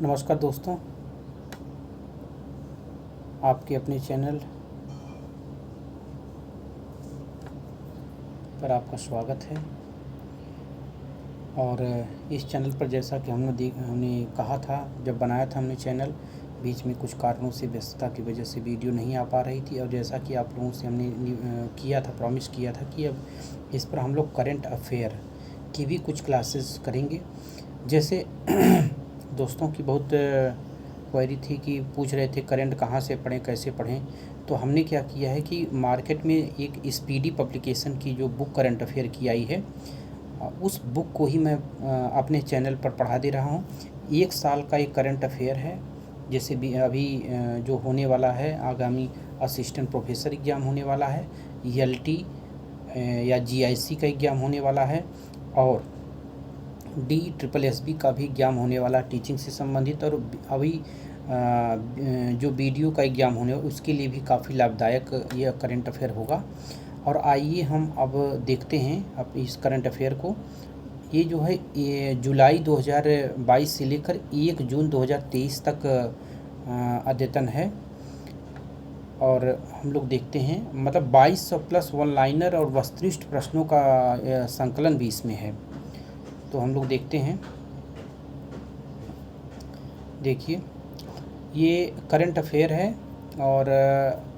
नमस्कार दोस्तों, आपके अपने चैनल पर आपका स्वागत है। और इस चैनल पर जैसा कि हमने कहा था, जब बनाया था हमने चैनल, बीच में कुछ कारणों से व्यस्तता की वजह से वीडियो नहीं आ पा रही थी। और जैसा कि आप लोगों से हमने किया था, प्रॉमिस किया था कि अब इस पर हम लोग करंट अफेयर की भी कुछ क्लासेस करेंगे। जैसे दोस्तों की बहुत क्वेरी थी कि पूछ रहे थे करंट कहाँ से पढ़ें, कैसे पढ़ें। तो हमने क्या किया है कि मार्केट में एक स्पीडी पब्लिकेशन की जो बुक करंट अफेयर की आई है, उस बुक को ही मैं अपने चैनल पर पढ़ा दे रहा हूँ। 1 साल का एक करंट अफेयर है। जैसे भी अभी जो होने वाला है, आगामी असिस्टेंट प्रोफेसर एग्ज़ाम होने वाला है, ELT या GIC का एग्ज़ाम होने वाला है, और DSSB का भी एग्ज़ाम होने वाला, टीचिंग से संबंधित। और अभी जो BDO का एग्ज़ाम होने वाला, उसके लिए भी काफ़ी लाभदायक यह करंट अफेयर होगा। और आइए हम अब देखते हैं अब इस करंट अफेयर को। ये जो है, ये जुलाई 2022 से लेकर 1 जून 2023 तक अद्यतन है। और हम लोग देखते हैं, मतलब 2200 प्लस वन लाइनर और वस्तुनिष्ठ प्रश्नों का संकलन भी इसमें है। तो हम लोग देखते हैं। देखिए, ये करंट अफेयर है और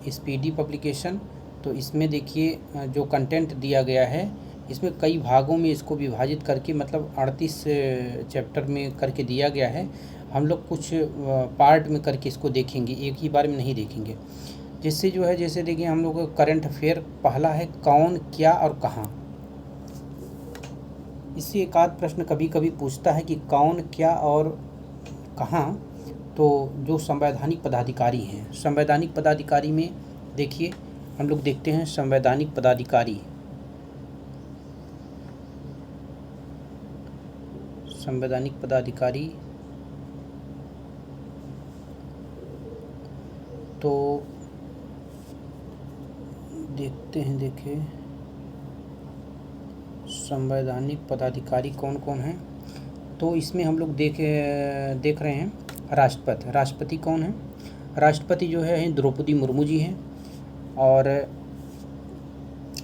स्पीडी पब्लिकेशन। तो इसमें देखिए जो कंटेंट दिया गया है, इसमें कई भागों में इसको विभाजित करके, मतलब 38 चैप्टर में करके दिया गया है। हम लोग कुछ पार्ट में करके इसको देखेंगे, एक ही बार में नहीं देखेंगे। जिससे जो है, जैसे देखिए हम लोग करंट अफेयर पहला है, कौन, क्या और कहाँ। इससे एक आध प्रश्न कभी कभी पूछता है कि कौन, क्या और कहाँ। तो जो संवैधानिक पदाधिकारी हैं, संवैधानिक पदाधिकारी में देखिए हम लोग देखते हैं संवैधानिक पदाधिकारी। संवैधानिक पदाधिकारी तो देखते हैं, देखिए संवैधानिक पदाधिकारी कौन कौन हैं। तो इसमें हम लोग देख रहे हैं राष्ट्रपति। राष्ट्रपति कौन है? राष्ट्रपति जो है द्रौपदी मुर्मू जी हैं। और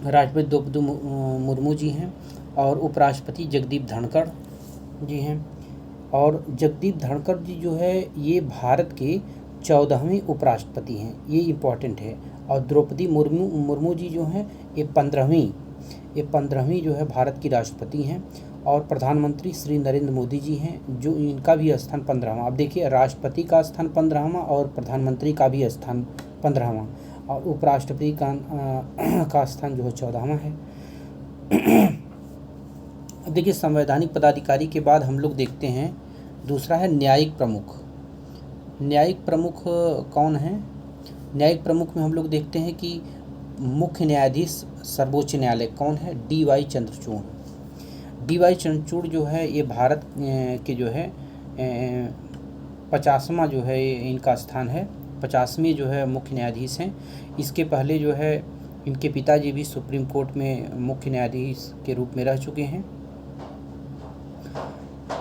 राष्ट्रपति द्रौपदी मुर्मू जी हैं। और उपराष्ट्रपति जगदीप धनखड़ जी हैं। और जगदीप धनखड़ जी जो है, ये भारत के 14वें उपराष्ट्रपति हैं, ये इम्पोर्टेंट है। और द्रौपदी मुर्मू जी जो हैं, ये 15वीं जो है भारत की राष्ट्रपति हैं। और प्रधानमंत्री श्री नरेंद्र मोदी जी हैं, जो इनका भी स्थान 15वां। अब देखिए, राष्ट्रपति का स्थान 15वां और प्रधानमंत्री का भी स्थान 15वां, और उपराष्ट्रपति का स्थान जो है 14वां है। अब देखिए, संवैधानिक पदाधिकारी के बाद हम लोग देखते हैं दूसरा है न्यायिक प्रमुख। न्यायिक प्रमुख कौन है? न्यायिक प्रमुख में हम लोग देखते हैं कि मुख्य न्यायाधीश सर्वोच्च न्यायालय कौन है? DY चंद्रचूड़। DY चंद्रचूड़ जो है, ये भारत के जो है 50वां जो है इनका स्थान है। 50वें जो है मुख्य न्यायाधीश हैं। इसके पहले जो है इनके पिताजी भी सुप्रीम कोर्ट में मुख्य न्यायाधीश के रूप में रह चुके हैं।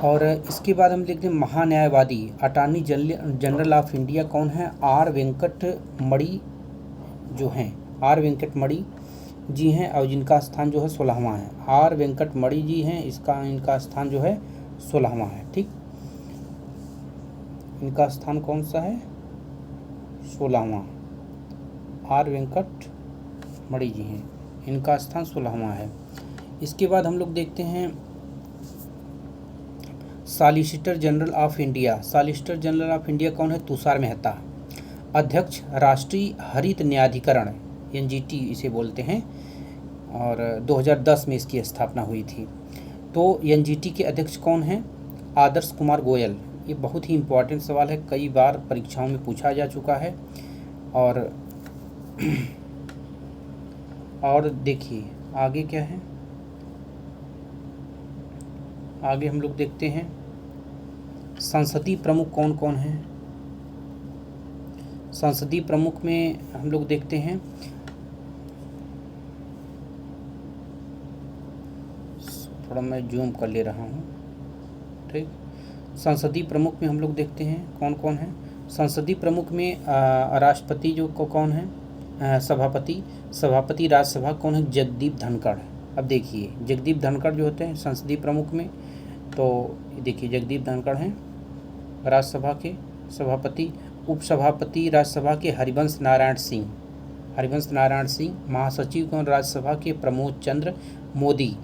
और इसके बाद हम देखते हैं महान्यायवादी, अटॉर्नी जनरल ऑफ इंडिया कौन है? R वेंकटमणि जो हैं, R वेंकटमणि जी हैं, और जिनका स्थान जो है 16वां है। R वेंकटमणि जी हैं, इनका स्थान जो है 16वां है। ठीक, इनका स्थान कौन सा है? 16वां। R वेंकटमणि जी हैं, इनका स्थान 16वां है। इसके बाद हम लोग देखते हैं solicitor general of India. Solicitor general of India कौन है? तुषार मेहता। अध्यक्ष राष्ट्रीय हरित न्यायाधिकरण, NGT इसे बोलते हैं, और 2010 में इसकी स्थापना हुई थी। तो NGT के अध्यक्ष कौन हैं? आदर्श कुमार गोयल। ये बहुत ही इम्पोर्टेंट सवाल है, कई बार परीक्षाओं में पूछा जा चुका है। और देखिए आगे क्या है, आगे हम लोग देखते हैं संसदीय प्रमुख कौन कौन है। संसदीय प्रमुख में हम लोग देखते हैं, थोड़ा मैं जूम कर ले रहा हूँ। ठीक, संसदीय प्रमुख में हम लोग देखते हैं कौन कौन है। संसदीय प्रमुख में राष्ट्रपति जो को कौन है, सभापति राज्यसभा कौन है, जगदीप धनखड़। अब देखिए जगदीप धनखड़ जो होते हैं संसदीय प्रमुख में, तो देखिए जगदीप धनखड़ हैं राज्यसभा के सभापति। उपसभापति राज्यसभा के हरिवंश नारायण सिंह। महासचिव कौन राज्यसभा के, प्रमोद चंद्र मोदी।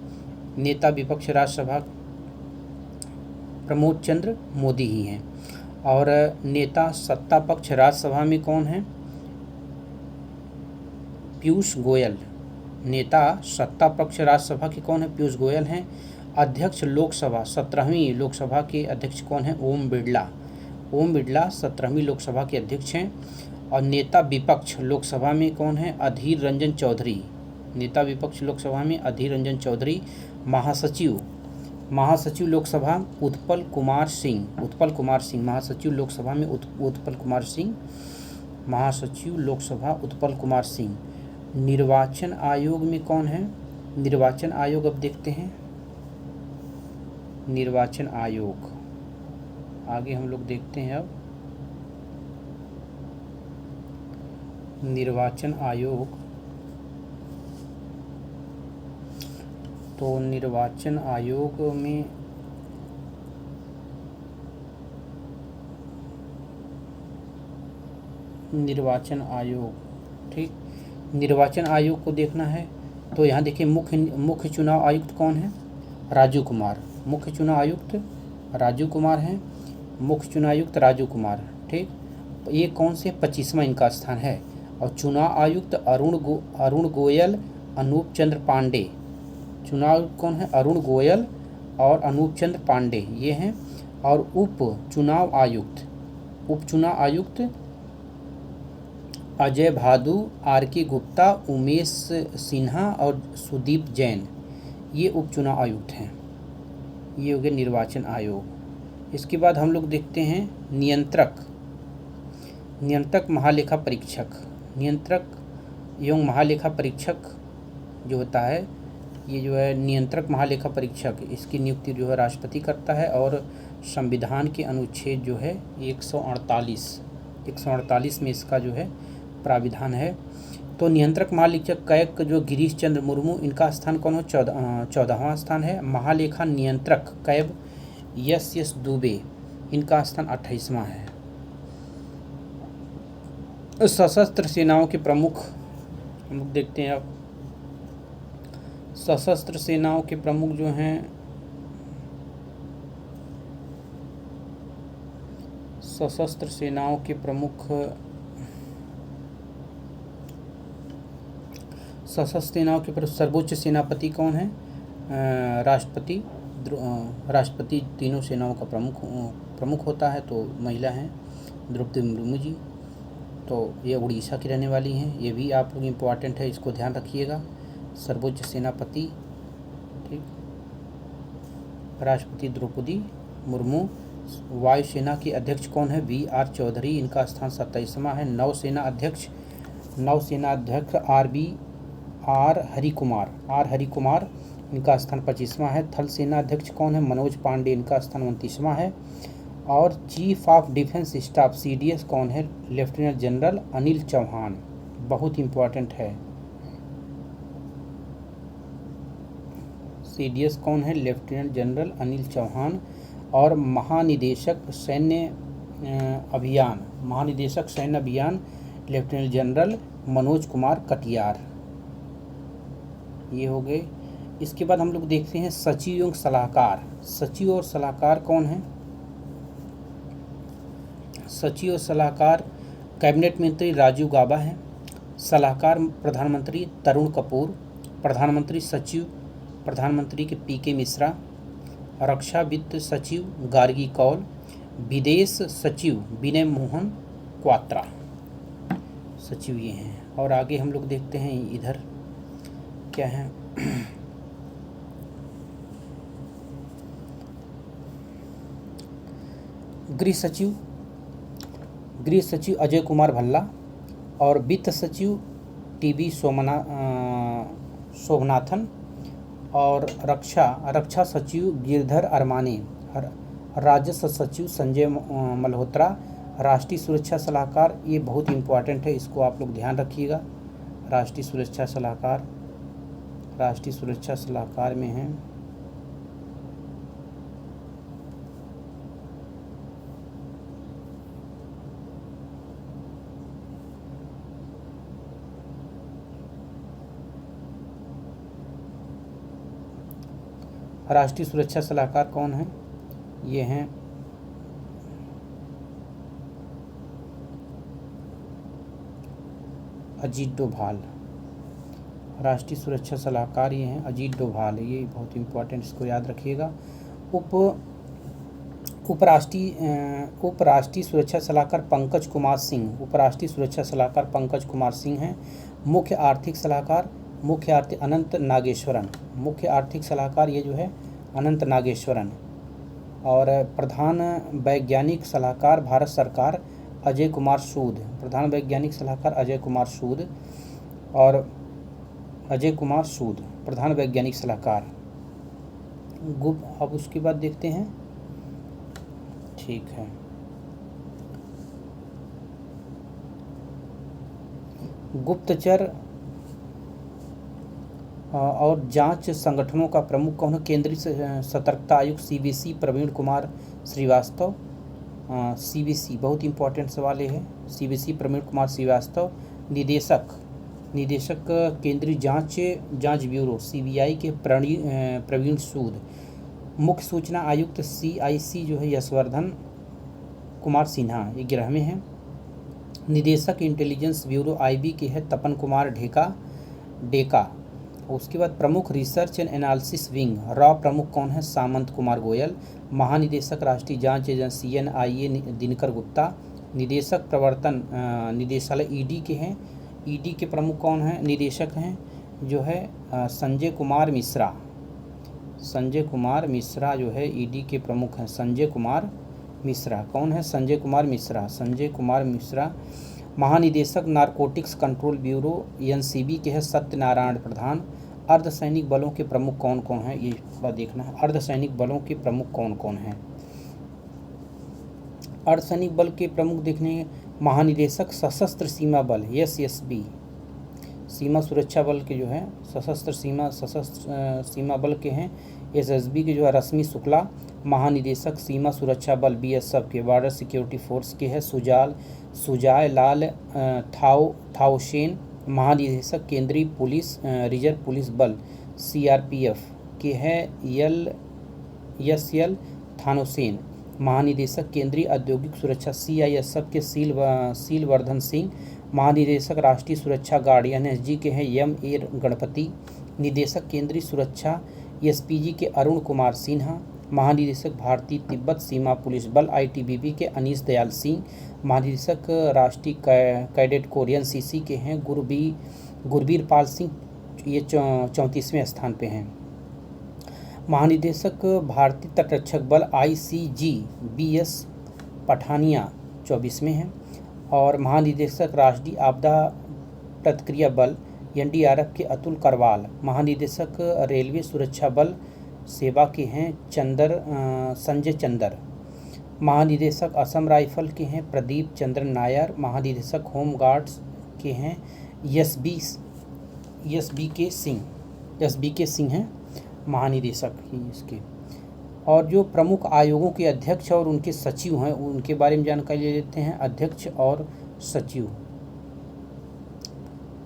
नेता विपक्ष राज्यसभा प्रमोद चंद्र मोदी ही हैं। और नेता सत्ता पक्ष राज्यसभा में कौन है, पीयूष गोयल। नेता सत्ता पक्ष राज्यसभा के कौन है, पीयूष गोयल हैं। अध्यक्ष लोकसभा 17वीं लोकसभा के अध्यक्ष कौन है, ओम बिरला 17वीं लोकसभा के अध्यक्ष हैं। और नेता विपक्ष लोकसभा में कौन है, अधीर रंजन चौधरी। नेता विपक्ष लोकसभा में अधीर रंजन चौधरी। महासचिव लोकसभा उत्पल कुमार सिंह। महासचिव लोकसभा में उत्पल कुमार सिंह। निर्वाचन आयोग में कौन है, निर्वाचन आयोग अब देखते हैं। निर्वाचन आयोग आगे हम लोग देखते हैं। अब निर्वाचन आयोग, तो निर्वाचन आयोग में निर्वाचन आयोग को देखना है तो यहाँ देखिए मुख्य चुनाव आयुक्त कौन है, राजू कुमार। मुख्य चुनाव आयुक्त राजू कुमार हैं। मुख्य चुनाव आयुक्त राजू कुमार, ठीक। ये कौन से 25वां इनका स्थान है। और चुनाव आयुक्त अरुण गोयल, अनूप चंद्र पांडे। चुनाव आयुक्त कौन है, अरुण गोयल और अनूप चंद्र पांडे ये हैं। और उप चुनाव आयुक्त अजय भादु, आर.के. गुप्ता, उमेश सिन्हा और सुदीप जैन, ये उपचुनाव आयुक्त हैं। ये हो गए निर्वाचन आयोग। इसके बाद हम लोग देखते हैं नियंत्रक महालेखा परीक्षक। नियंत्रक एवं महालेखा परीक्षक जो होता है, ये जो है नियंत्रक महालेखा परीक्षक, इसकी नियुक्ति जो है राष्ट्रपति करता है। और संविधान के अनुच्छेद जो है 148 में इसका जो है प्राविधान है। तो नियंत्रक महालेखा कैक जो गिरीश चंद्र मुर्मू, इनका स्थान कौन हो, 14वां स्थान है। महालेखा नियंत्रक कैब एस दुबे, इनका स्थान 28वां है। सशस्त्र सेनाओं के प्रमुख हम लोग देखते हैं। अब सशस्त्र सेनाओं के प्रमुख जो हैं, सशस्त्र सेनाओं के सर्वोच्च सेनापति कौन है, राष्ट्रपति तीनों सेनाओं का प्रमुख होता है, तो महिला हैं द्रौपदी मुर्मू जी। तो ये उड़ीसा की रहने वाली हैं। ये भी आप लोग इम्पोर्टेंट है, इसको ध्यान रखिएगा। सर्वोच्च सेनापति, ठीक, राष्ट्रपति द्रौपदी मुर्मू। वायुसेना के अध्यक्ष कौन है, V.R. चौधरी, इनका स्थान 27वां है। नौसेना अध्यक्ष आर हरि कुमार, इनका स्थान 25वां है। थल सेना अध्यक्ष कौन है, मनोज पांडे, इनका स्थान 29वां है। और chief of defence staff CDS कौन है, लेफ्टिनेंट जनरल अनिल चौहान, बहुत इम्पोर्टेंट है। CDS कौन है, लेफ्टिनेंट जनरल अनिल चौहान। और महानिदेशक सैन्य अभियान लेफ्टिनेंट जनरल मनोज कुमार कटियार, ये हो गए। इसके बाद हम लोग देखते हैं सचिव एवं सलाहकार कौन है। सचिव और सलाहकार कैबिनेट मंत्री राजीव गाबा हैं। सलाहकार प्रधानमंत्री तरुण कपूर। प्रधानमंत्री सचिव प्रधानमंत्री के PK मिश्रा। रक्षा वित्त सचिव गार्गी कौल। विदेश सचिव विनय मोहन क्वात्रा, सचिव ये हैं। और आगे हम लोग देखते हैं इधर क्या है। गृह सचिव अजय कुमार भल्ला। और वित्त सचिव TB शोभनाथन। और रक्षा सचिव गिरधर राजस्व सचिव संजय मल्होत्रा। राष्ट्रीय सुरक्षा सलाहकार, ये बहुत इम्पोर्टेंट है, इसको आप लोग ध्यान रखिएगा। राष्ट्रीय सुरक्षा सलाहकार में हैं राष्ट्रीय सुरक्षा सलाहकार कौन है? ये हैं अजीत डोभाल। राष्ट्रीय सुरक्षा सलाहकार ये हैं अजीत डोभाल, ये बहुत इम्पोर्टेंट, इसको याद रखिएगा। उपराष्ट्रीय सुरक्षा सलाहकार पंकज कुमार सिंह, उपराष्ट्रीय सुरक्षा सलाहकार पंकज कुमार सिंह हैं। मुख्य आर्थिक सलाहकार अनंत नागेश्वरन, मुख्य आर्थिक सलाहकार ये जो है अनंत नागेश्वरन। और प्रधान वैज्ञानिक सलाहकार भारत सरकार अजय कुमार सूद, प्रधान वैज्ञानिक सलाहकार अजय कुमार सूद प्रधान वैज्ञानिक सलाहकार। अब उसके बाद देखते हैं, ठीक है। गुप्तचर और जांच संगठनों का प्रमुख कौन है? केंद्रीय सतर्कता आयुक्त CBC प्रवीण कुमार श्रीवास्तव। CBC बहुत इंपॉर्टेंट सवाल है। CBC प्रवीण कुमार श्रीवास्तव। निदेशक केंद्रीय जांच ब्यूरो CBI के प्रवीण सूद। मुख्य सूचना आयुक्त CIC जो है यशवर्धन कुमार सिन्हा, ये 11वें हैं। निदेशक इंटेलिजेंस ब्यूरो IB के है तपन कुमार डेका। उसके बाद प्रमुख research and analysis wing raw प्रमुख कौन है? सामंत कुमार गोयल। महानिदेशक राष्ट्रीय जांच एजेंसी NIA दिनकर गुप्ता। निदेशक प्रवर्तन निदेशालय ED के हैं, ED के प्रमुख कौन हैं? निदेशक हैं जो है संजय कुमार मिश्रा जो है ED के प्रमुख हैं। संजय कुमार मिश्रा कौन है? संजय कुमार मिश्रा। महानिदेशक नारकोटिक्स कंट्रोल ब्यूरो NCB के है सत्यनारायण प्रधान। अर्धसैनिक बलों के प्रमुख कौन कौन हैं? ये थोड़ा देखना है, अर्धसैनिक बलों के प्रमुख कौन कौन हैं। अर्धसैनिक बल के प्रमुख देखने, महानिदेशक सशस्त्र सीमा बल SSB, सीमा सुरक्षा बल के जो है सशस्त्र सीमा बल के हैं SSB के जो है रश्मि शुक्ला। महानिदेशक सीमा सुरक्षा बल BSF के बॉर्डर सिक्योरिटी फोर्स के है सुजाय लाल थाओसेन। महानिदेशक केंद्रीय पुलिस रिजर्व पुलिस बल CRPF के है SL थानोसेन। महानिदेशक केंद्रीय औद्योगिक सुरक्षा CISF के सीलवर्धन सिंह। महानिदेशक राष्ट्रीय सुरक्षा गार्ड NSG के हैं MA गणपति। निदेशक केंद्रीय सुरक्षा SPG के अरुण कुमार सिन्हा। महानिदेशक भारतीय तिब्बत सीमा पुलिस बल ITBP के अनीस दयाल सिंह। महानिदेशक राष्ट्रीय कैडेट कोर NCC के हैं गुरबीर पाल सिंह, ये 34वें स्थान पे हैं। महानिदेशक भारतीय तटरक्षक बल ICG BS पठानिया 24वें हैं। और महानिदेशक राष्ट्रीय आपदा प्रतिक्रिया बल NDRF के अतुल करवाल। महानिदेशक रेलवे सुरक्षा बल सेवा के हैं संजय चंदर। महानिदेशक असम राइफल के हैं प्रदीप चंद्र नायर। महानिदेशक होम गार्ड्स के हैं SB के सिंह हैं महानिदेशक इसके। और जो प्रमुख आयोगों के अध्यक्ष और उनके सचिव हैं उनके बारे में जानकारी ले लेते हैं। अध्यक्ष और सचिव,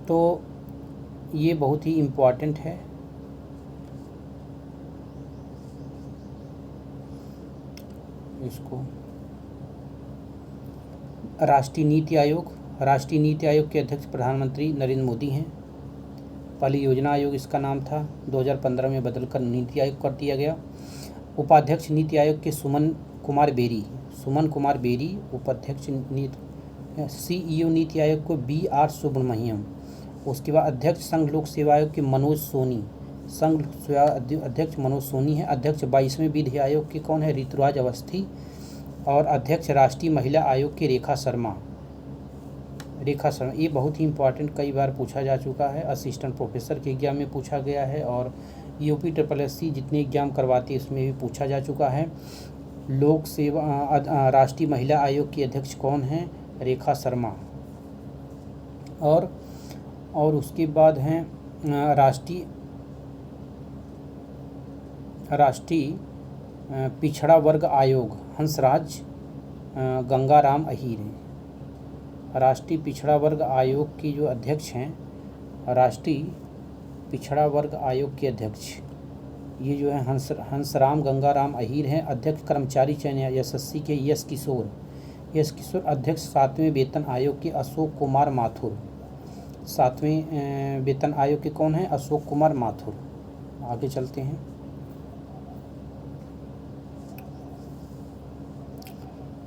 तो ये बहुत ही इम्पोर्टेंट है। इसको राष्ट्रीय नीति आयोग के अध्यक्ष प्रधानमंत्री नरेंद्र मोदी हैं। पहले योजना आयोग इसका नाम था, 2015 में बदलकर नीति आयोग कर दिया गया। उपाध्यक्ष नीति आयोग के सुमन कुमार बेरी। उपाध्यक्ष CEO नीति आयोग को BR सुब्रमण्यम। उसके बाद अध्यक्ष संघ लोक सेवा आयोग के मनोज सोनी है। अध्यक्ष 22वें विधि आयोग के कौन है? ऋतुराज अवस्थी। और अध्यक्ष राष्ट्रीय महिला आयोग के रेखा शर्मा। ये बहुत ही इंपॉर्टेंट, कई बार पूछा जा चुका है। असिस्टेंट प्रोफेसर के एग्जाम में पूछा गया है और UP SSC जितने एग्जाम करवाती है उसमें भी पूछा जा चुका है। लोक सेवा राष्ट्रीय महिला आयोग की अध्यक्ष कौन हैं? रेखा शर्मा। और उसके बाद हैं राष्ट्रीय पिछड़ा वर्ग आयोग, हंसराज गंगाराम अहीर हैं। राष्ट्रीय पिछड़ा वर्ग आयोग की जो अध्यक्ष हैं, राष्ट्रीय पिछड़ा वर्ग आयोग के अध्यक्ष ये जो है हंसराम गंगाराम अहीर हैं। अध्यक्ष कर्मचारी चयन एसएससी के यश किशोर। अध्यक्ष 7वें वेतन आयोग के अशोक कुमार माथुर। 7वें वेतन आयोग के कौन हैं? अशोक कुमार माथुर। आगे चलते हैं।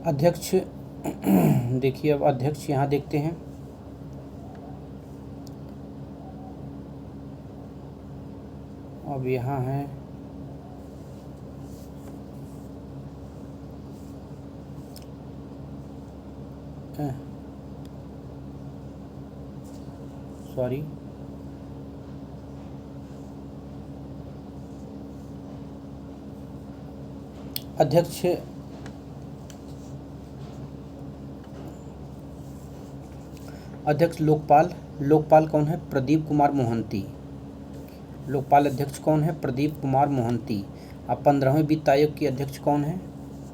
अध्यक्ष देखिए, अब अध्यक्ष यहाँ देखते हैं। अब यहाँ है सॉरी अध्यक्ष लोकपाल कौन है? प्रदीप कुमार मोहंती। लोकपाल अध्यक्ष कौन है? प्रदीप कुमार मोहंती। अब 15वें वित्त आयोग के अध्यक्ष कौन है?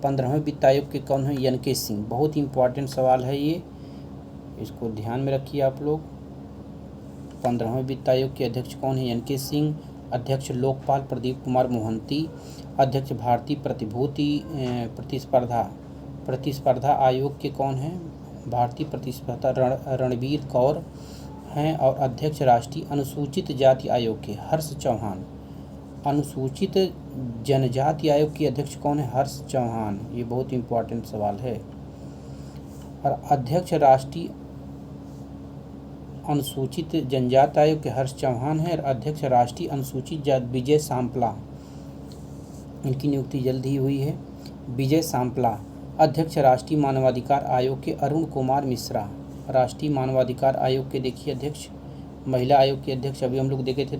15वें वित्त आयोग के कौन है? एन.के. सिंह। बहुत ही इम्पोर्टेंट सवाल है ये, इसको ध्यान में रखिए आप लोग। 15वें वित्त आयोग के अध्यक्ष कौन है? एन.के. सिंह। अध्यक्ष लोकपाल प्रदीप कुमार मोहंती। अध्यक्ष भारतीय प्रतिस्पर्धा आयोग के कौन हैं? भारतीय प्रतिस्पर्धा रणबीर कौर हैं। और अध्यक्ष राष्ट्रीय अनुसूचित जाति आयोग के हर्ष चौहान। अनुसूचित जनजाति आयोग के अध्यक्ष कौन है? हर्ष चौहान। ये बहुत इम्पोर्टेंट सवाल है। और अध्यक्ष राष्ट्रीय अनुसूचित जनजाति आयोग के हर्ष चौहान है। और अध्यक्ष राष्ट्रीय अनुसूचित जाति विजय सांपला, इनकी नियुक्ति जल्द ही हुई है। विजय सांपला। अध्यक्ष राष्ट्रीय मानवाधिकार आयोग के अरुण कुमार मिश्रा। राष्ट्रीय मानवाधिकार आयोग के देखिए अध्यक्ष, महिला आयोग के अध्यक्ष अभी हम लोग देखे थे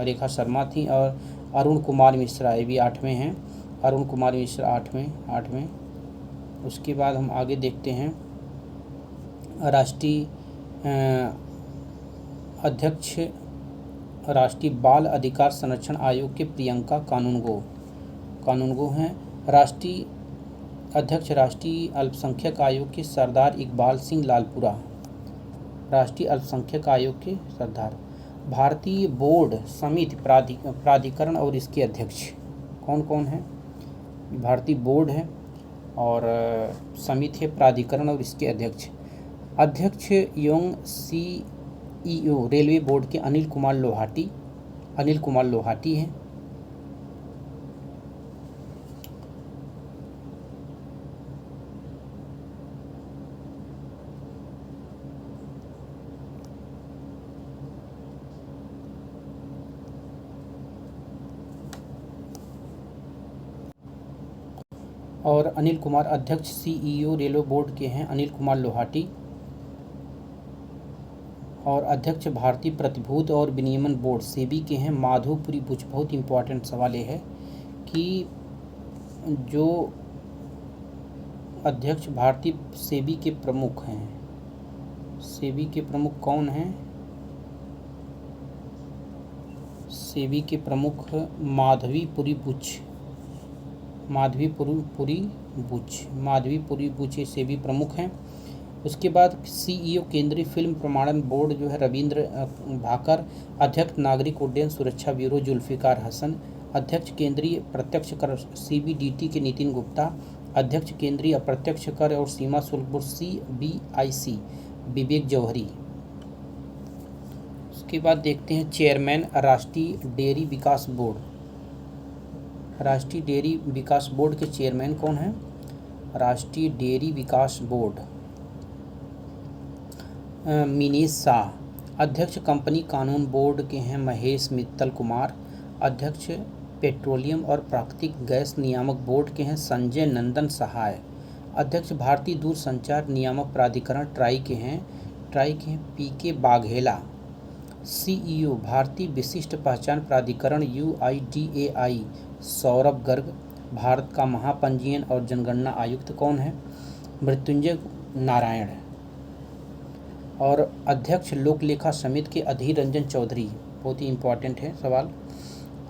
रेखा शर्मा थी, और अरुण कुमार मिश्रा ये भी 8वें हैं। अरुण कुमार मिश्रा 8वें। उसके बाद हम आगे देखते हैं राष्ट्रीय अध्यक्ष राष्ट्रीय बाल अधिकार संरक्षण आयोग के प्रियंका कानूनगो हैं। राष्ट्रीय अध्यक्ष राष्ट्रीय अल्पसंख्यक आयोग के सरदार इकबाल सिंह लालपुरा। राष्ट्रीय अल्पसंख्यक आयोग के सरदार। भारतीय बोर्ड समिति प्राधिकरण और इसके अध्यक्ष कौन कौन है? भारतीय बोर्ड है और समिति है, प्राधिकरण और इसके अध्यक्ष एवं CEO रेलवे बोर्ड के अनिल कुमार लोहाटी हैं। और अनिल कुमार अध्यक्ष CEO रेलवे बोर्ड के हैं अनिल कुमार लोहाटी। और अध्यक्ष भारतीय प्रतिभूत और विनियमन बोर्ड सेबी के हैं माधवपुरी बुच। बहुत इंपॉर्टेंट सवाल ये है कि जो अध्यक्ष भारतीय सेबी के प्रमुख हैं, सेबी के प्रमुख कौन हैं? सेबी के प्रमुख माधवीपुरी बुच ये सेबी प्रमुख हैं। उसके बाद CEO केंद्रीय फिल्म प्रमाणन बोर्ड जो है रविंद्र भाकर। अध्यक्ष नागरिक उड्डयन सुरक्षा ब्यूरो जुल्फिकार हसन। अध्यक्ष केंद्रीय प्रत्यक्ष कर CBDT के नितिन गुप्ता। अध्यक्ष केंद्रीय अप्रत्यक्ष कर और सीमा शुल्क बोर्ड CBIC विवेक जौहरी। उसके बाद देखते हैं चेयरमैन राष्ट्रीय डेयरी विकास बोर्ड। राष्ट्रीय डेयरी विकास बोर्ड के चेयरमैन कौन हैं? राष्ट्रीय डेयरी विकास बोर्ड मिनीश शाह। अध्यक्ष कंपनी कानून बोर्ड के हैं महेश मित्तल कुमार। अध्यक्ष पेट्रोलियम और प्राकृतिक गैस नियामक बोर्ड के हैं संजय नंदन सहाय। अध्यक्ष भारतीय दूरसंचार नियामक प्राधिकरण ट्राई के हैं PK बाघेला। CEO भारतीय विशिष्ट पहचान प्राधिकरण UIDAI सौरभ गर्ग। भारत का महापंजीयन और जनगणना आयुक्त कौन है? मृत्युंजय नारायण। और अध्यक्ष लोक लेखा समिति के अधीर रंजन चौधरी, बहुत ही इम्पोर्टेंट है सवाल।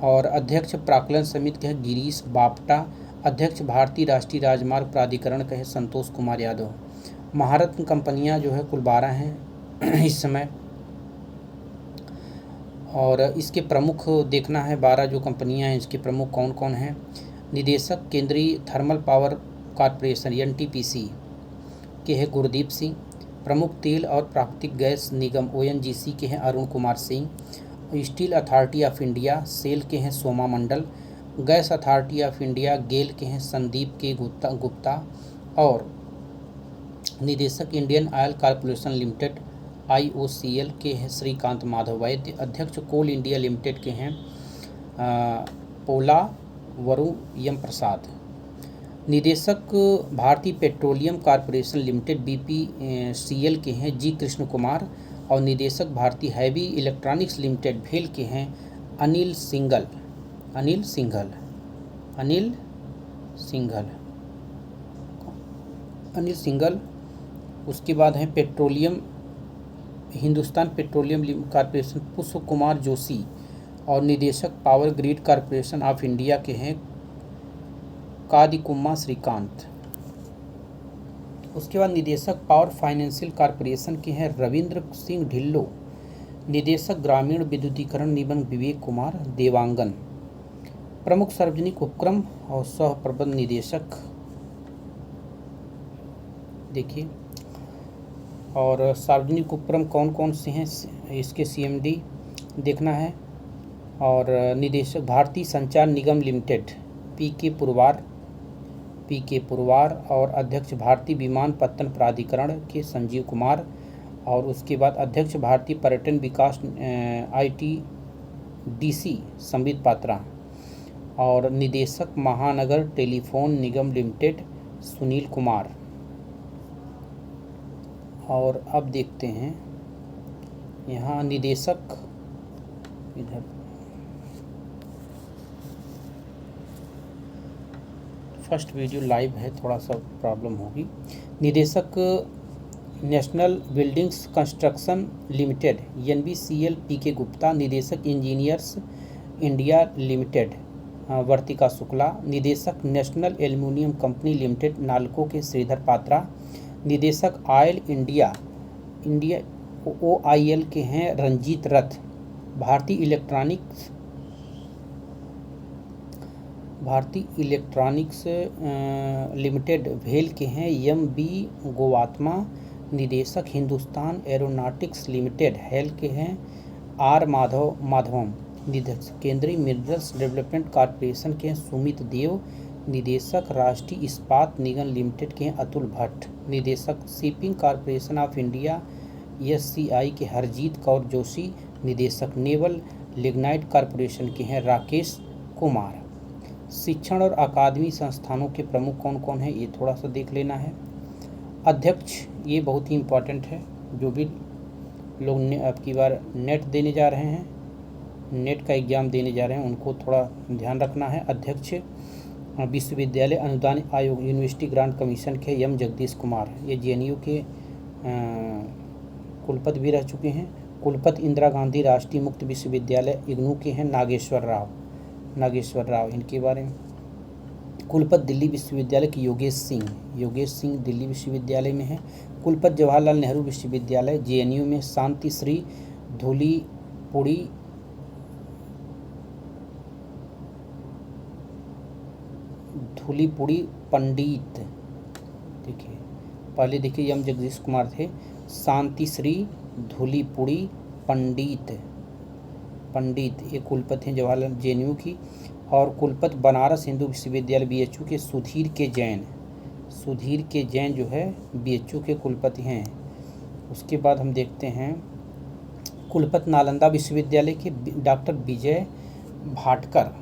और अध्यक्ष प्राक्कलन समिति के है गिरीश बापटा। अध्यक्ष भारतीय राष्ट्रीय राजमार्ग प्राधिकरण के है संतोष कुमार यादव। महारत्न कंपनियां जो है कुल 12 हैं इस समय, और इसके प्रमुख देखना है 12 जो कंपनियां हैं इसके प्रमुख कौन कौन हैं। निदेशक केंद्रीय थर्मल पावर कॉरपोरेशन एनटीपीसी के हैं गुरदीप सिंह। प्रमुख तेल और प्राकृतिक गैस निगम ओएनजीसी के हैं Arun Kumar Singh. Steel authority of India SAIL के हैं Soma Mandal. Gas authority of India GAIL के हैं संदीप के गुप्ता। और निदेशक Indian Oil Corporation Limited IOCL के हैं श्रीकांत माधव वैद्य। अध्यक्ष कोल इंडिया लिमिटेड के हैं पोला वरु यम प्रसाद। निदेशक भारतीय पेट्रोलियम कॉरपोरेशन लिमिटेड BPCL के हैं जी कृष्ण कुमार। और निदेशक भारतीय हैवी इलेक्ट्रॉनिक्स लिमिटेड भेल के हैं अनिल सिंघल। उसके बाद हैं पेट्रोलियम हिंदुस्तान पेट्रोलियम कॉरपोरेशन पुष्प कुमार जोशी। और निदेशक power grid corporation of India के हैं कादिकुम्मा श्रीकांत। उसके बाद निदेशक पावर फाइनेंशियल कॉरपोरेशन के हैं रविंद्र सिंह ढिल्लो। निदेशक ग्रामीण विद्युतीकरण निगम विवेक कुमार देवांगन। प्रमुख सार्वजनिक उपक्रम और सह प्रबंध निदेशक देखिए, और सार्वजनिक उपक्रम कौन कौन से हैं इसके CMD देखना है। और निदेशक भारतीय संचार निगम लिमिटेड PK पुरवार। और अध्यक्ष भारतीय विमानपत्तन प्राधिकरण के संजीव कुमार। और उसके बाद अध्यक्ष भारतीय पर्यटन विकास ITDC संबित पात्रा। और निदेशक महानगर टेलीफोन निगम लिमिटेड सुनील कुमार। और अब देखते हैं यहाँ निदेशक, इधर फर्स्ट वीडियो लाइव है, थोड़ा सा प्रॉब्लम होगी। निदेशक national buildings construction limited NBCL PK Gupta. निदेशक इंजीनियर्स इंडिया लिमिटेड वर्तिका शुक्ला। निदेशक national aluminium company limited NALCO के श्रीधर पात्रा। निदेशक ऑयल इंडिया OIL के हैं रंजीत रथ। भारतीय इलेक्ट्रॉनिक्स लिमिटेड भेल के हैं MB गोवात्मा। निदेशक हिंदुस्तान एरोनॉटिक्स लिमिटेड हेल के हैं R माधवम। निदेशक केंद्रीय मिनरल्स डेवलपमेंट कॉरपोरेशन के हैं सुमित देव। निदेशक राष्ट्रीय इस्पात निगम लिमिटेड के हैं अतुल भट्ट। निदेशक shipping corporation of India SCI के हरजीत कौर जोशी। निदेशक नेवल लिग्नाइट कॉरपोरेशन के हैं राकेश कुमार। शिक्षण और अकादमी संस्थानों के प्रमुख कौन कौन हैं ये थोड़ा सा देख लेना है। अध्यक्ष ये बहुत ही इम्पोर्टेंट है, जो भी लोग अब की बार नेट देने जा रहे हैं, नेट का एग्ज़ाम देने जा रहे हैं, उनको थोड़ा ध्यान रखना है। अध्यक्ष विश्वविद्यालय अनुदान आयोग यूनिवर्सिटी ग्रांट कमीशन के M जगदीश कुमार। ये JNU के कुलपति भी रह चुके हैं। कुलपति इंदिरा गांधी राष्ट्रीय मुक्त विश्वविद्यालय IGNOU के हैं नागेश्वर राव इनके बारे में। कुलपति दिल्ली विश्वविद्यालय के योगेश सिंह दिल्ली विश्वविद्यालय में है। कुलपति जवाहरलाल नेहरू विश्वविद्यालय JNU में शांति श्री धूलीपुड़ी पंडित। देखिए पहले देखिए M जगदीश कुमार थे, शांति श्री धूलीपुड़ी पंडित ये कुलपति हैं जवाहरलाल JNU की। और कुलपति बनारस हिंदू विश्वविद्यालय BHU के सुधीर के जैन जो है BHU के कुलपति हैं। उसके बाद हम देखते हैं कुलपति नालंदा विश्वविद्यालय के डॉक्टर विजय भाटकर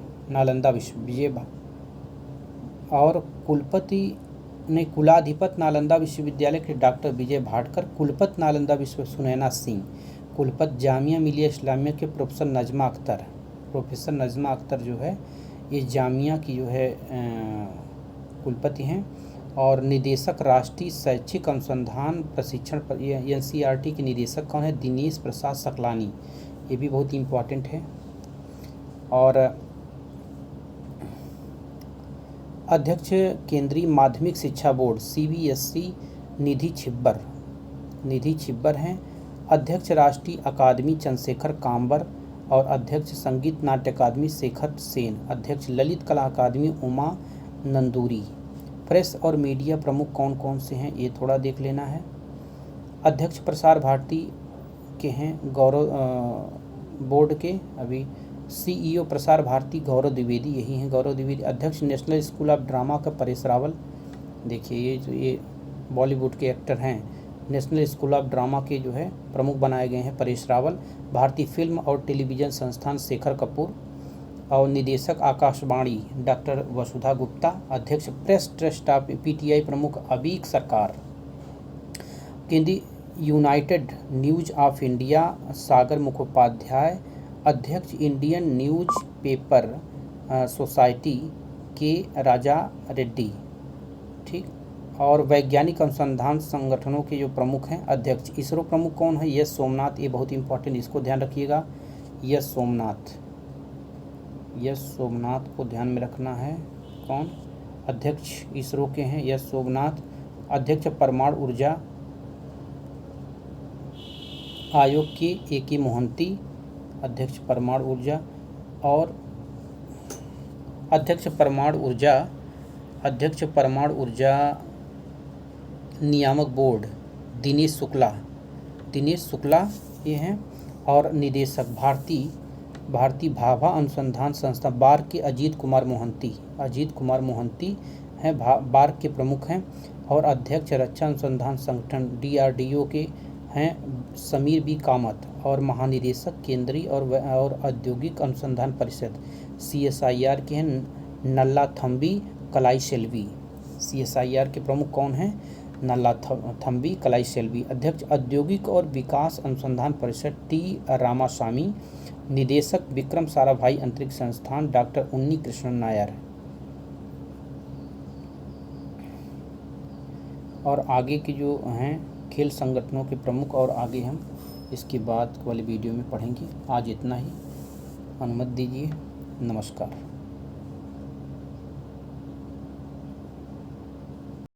और कुलाधिपति नालंदा विश्वविद्यालय के डॉक्टर विजय भाटकर। कुलपति नालंदा विश्व सुनैना सिंह। कुलपति जामिया मिलिया इस्लामिया के प्रोफेसर नजमा अख्तर जो है ये जामिया की जो है कुलपति हैं। और निदेशक राष्ट्रीय शैक्षिक अनुसंधान प्रशिक्षण पर NCERT के निदेशक कौन है? दिनेश प्रसाद सकलानी, ये भी बहुत इम्पोर्टेंट है। और अध्यक्ष केंद्रीय माध्यमिक शिक्षा बोर्ड CBSE निधि छिब्बर हैं। अध्यक्ष राष्ट्रीय अकादमी चंद्रशेखर काम्बर और अध्यक्ष संगीत नाट्य अकादमी शेखर सेन। अध्यक्ष ललित कला अकादमी उमा नंदूरी। प्रेस और मीडिया प्रमुख कौन कौन से हैं ये थोड़ा देख लेना है। अध्यक्ष प्रसार भारती के हैं गौरव बोर्ड के, अभी CEO प्रसार भारती गौरव द्विवेदी, यही हैं गौरव द्विवेदी। अध्यक्ष नेशनल स्कूल ऑफ ड्रामा का परेश रावल, देखिए ये बॉलीवुड के एक्टर हैं, नेशनल स्कूल ऑफ ड्रामा के जो है प्रमुख बनाए गए हैं परेश रावल। भारतीय फिल्म और टेलीविज़न संस्थान शेखर कपूर। और निदेशक आकाशवाणी डॉक्टर वसुधा गुप्ता। अध्यक्ष प्रेस ट्रस्ट ऑफ PTI प्रमुख अबीक सरकार। केंद्रीय यूनाइटेड न्यूज ऑफ इंडिया सागर मुखोपाध्याय। अध्यक्ष इंडियन न्यूज पेपर सोसाइटी के राजा रेड्डी, ठीक। और वैज्ञानिक अनुसंधान संगठनों के जो प्रमुख हैं अध्यक्ष, इसरो प्रमुख कौन है? यस सोमनाथ, ये बहुत इंपॉर्टेंट, इसको ध्यान रखिएगा। यस सोमनाथ को ध्यान में रखना है। कौन अध्यक्ष इसरो के हैं? यस सोमनाथ। अध्यक्ष परमाणु ऊर्जा आयोग के AK मोहंती, अध्यक्ष परमाणु ऊर्जा। और अध्यक्ष परमाणु ऊर्जा नियामक बोर्ड दिनेश शुक्ला ये हैं। और निदेशक भारतीय भाभा अनुसंधान संस्था बार्क के अजीत कुमार मोहंती हैं, बार्क के प्रमुख हैं। और अध्यक्ष रक्षा अनुसंधान संगठन DRDO के हैं समीर बी कामत। और महानिदेशक केंद्रीय और औद्योगिक अनुसंधान परिषद CSIR के हैं नल्लाथम्बी कलाईसेल्वी। CSIR के प्रमुख कौन हैं? नल्लाथम्बी कलाईसेल्वी। अध्यक्ष औद्योगिक और विकास अनुसंधान परिषद T रामास्वामी। निदेशक विक्रम साराभाई अंतरिक्ष संस्थान डॉक्टर उन्नी कृष्णन नायर। और आगे के जो हैं खेल संगठनों के प्रमुख, और आगे हम इसके बाद वाली वीडियो में पढ़ेंगे। आज इतना ही, अनुमति दीजिए, नमस्कार।